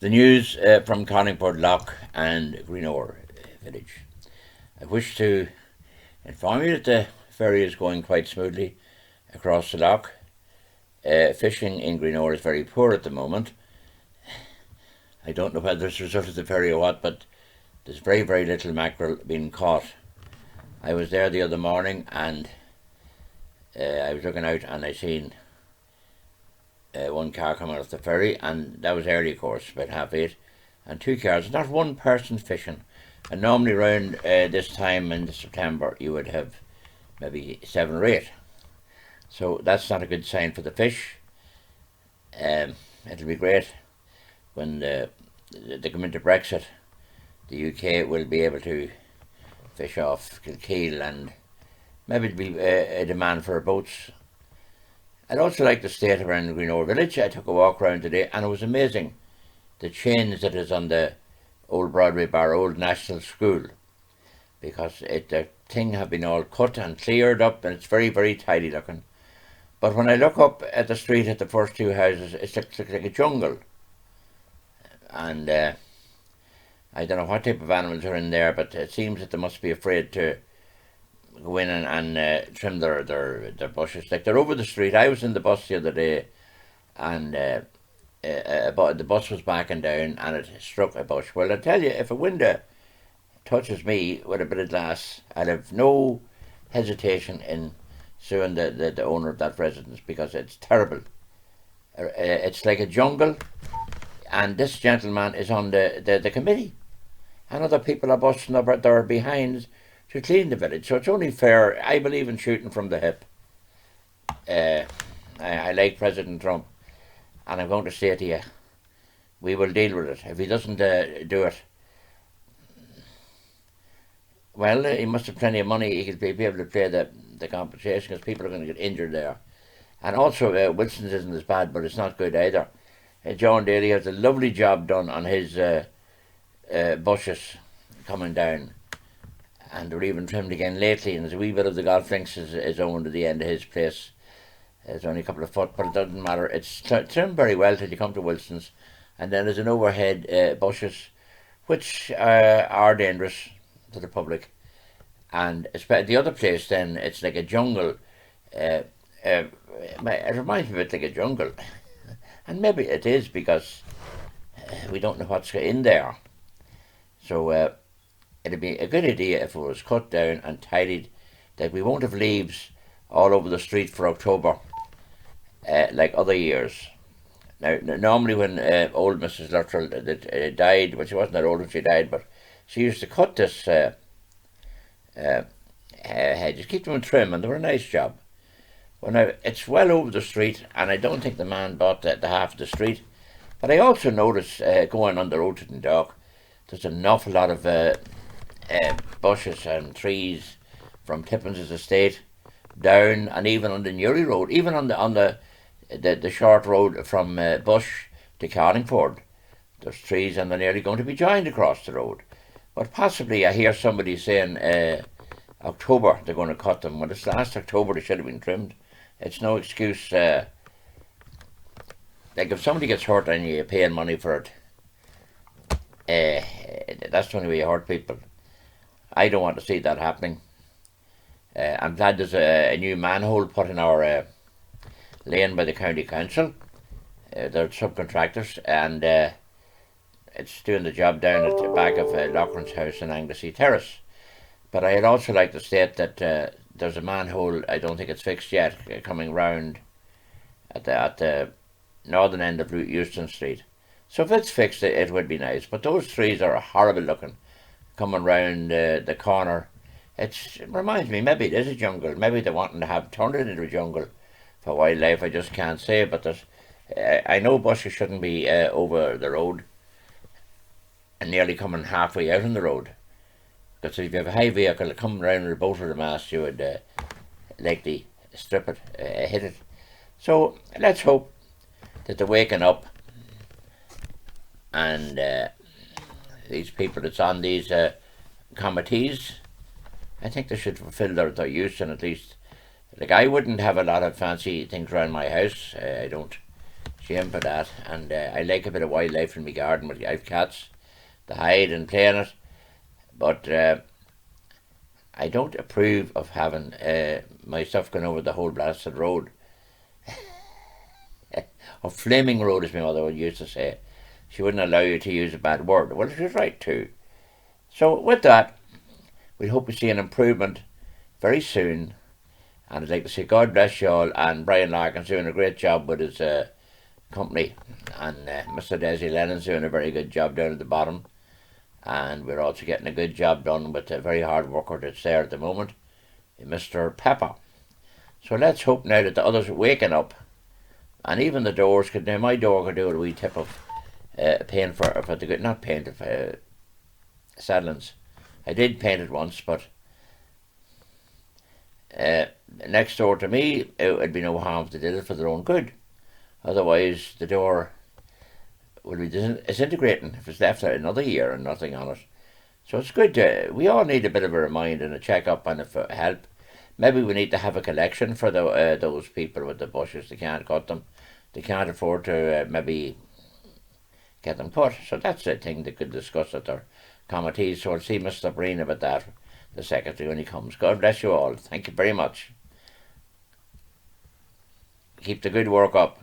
The news from Carlingford, Lough and Greenore village. I wish to inform you that the ferry is going quite smoothly across the lough. Fishing in Greenore is very poor at the moment. I don't know whether it's a result of the ferry or what, but there's very, very little mackerel being caught. I was there the other morning and I was looking out and I seen one car coming off the ferry, and that was early, of course, about 8:30, and two cars, not one person fishing. And normally around this time in September you would have maybe 7 or 8. So that's not a good sign for the fish. It'll be great when they come into Brexit. The UK will be able to fish off Kilkeel, and maybe it'll be a demand for boats. I'd also like to state around Greenore village. I took a walk around today and it was amazing. The change that is on the old Broadway bar, old National School, because the thing have been all cut and cleared up and it's very, very tidy looking. But when I look up at the street at the first two houses, it looks like a jungle. And I don't know what type of animals are in there, but it seems that they must be afraid to go in and trim their bushes. Like, they're over the street. I was in the bus the other day and the bus was backing down and it struck a bush. Well, I tell you, if a window touches me with a bit of glass, I'd have no hesitation in suing the owner of that residence, because it's terrible. It's like a jungle, and this gentleman is on the committee, and other people are busting their behinds to clean the village. So it's only fair. I believe in shooting from the hip. I like President Trump, and I'm going to say to you, we will deal with it. If he doesn't do it, well, he must have plenty of money. He could be able to pay the compensation, because people are going to get injured there. And also, Wilson's isn't as bad, but it's not good either. John Daly has a lovely job done on his bushes coming down, and they're even trimmed again lately, and there's a wee bit of the golf links is owned at the end of his place. It's only a couple of foot, but it doesn't matter. It's trimmed very well till you come to Wilson's, and then there's an overhead bushes, which are dangerous to the public. And the other place, then, it's like a jungle. It reminds me a bit like a jungle, and maybe it is, because we don't know what's in there. So it'd be a good idea if it was cut down and tidied, that we won't have leaves all over the street for October, like other years. Now, normally when old Mrs. Luttrell died, well, she wasn't that old when she died, but she used to cut this hedges, keep them trim, and they were a nice job. Well, now, it's well over the street, and I don't think the man bought the half of the street. But I also notice, going on the road to Dundalk, there's an awful lot of bushes and trees from Tippins' estate down, and even on the Newry Road, even on the short road from Bush to Carlingford. There's trees, and they're nearly going to be joined across the road. But possibly, I hear somebody saying October they're going to cut them. Well, it's last October they should have been trimmed. It's no excuse. Like, if somebody gets hurt and you're paying money for it, that's the only way you hurt people. I don't want to see that happening. I'm glad there's a new manhole put in our lane by the county council. They're subcontractors, and it's doing the job down at the back of Loughran's house in Anglesey Terrace. But I'd also like to state that there's a manhole, I don't think it's fixed yet, coming round at the northern end of Euston Street. So if it's fixed, it would be nice. But those trees are horrible looking, coming round the corner. It reminds me, maybe it is a jungle. Maybe they're wanting to turn it into a jungle for wildlife. I just can't say. But I know bushes shouldn't be over the road and nearly coming halfway out on the road. Because if you have a high vehicle coming around with a boat or the mast, you would likely strip it, hit it. So let's hope that they're waking up, and these people that's on these committees, I think they should fulfill their use, and at least, like, I wouldn't have a lot of fancy things around my house. I don't shame for that. And I like a bit of wildlife in my garden, but I've cats to hide and play in it. But I don't approve of having my stuff going over the whole blasted road. A flaming road, as my mother would used to say. She wouldn't allow you to use a bad word. Well, she was right too. So with that, we hope to see an improvement very soon. And I'd like to say God bless you all. And Brian Larkin's doing a great job with his company. And Mr. Desi Lennon's doing a very good job down at the bottom. And we're also getting a good job done with a very hard worker that's there at the moment, Mr. Pepper. So let's hope now that the others are waking up. And even the doors could, now my door could do a wee tip of paint for the good, not paint, of saddlings. I did paint it once, but next door to me, it would be no harm if they did it for their own good. Otherwise, the door will be disintegrating if it's left out another year and nothing on it. So it's good we all need a bit of a reminder and a check-up and help. Maybe we need to have a collection for those people with the bushes. They can't cut them. They can't afford to maybe get them cut. So that's a thing they could discuss at their committees. So I'll see Mr. Breen about that, the secretary, when he comes. God bless you all. Thank you very much. Keep the good work up.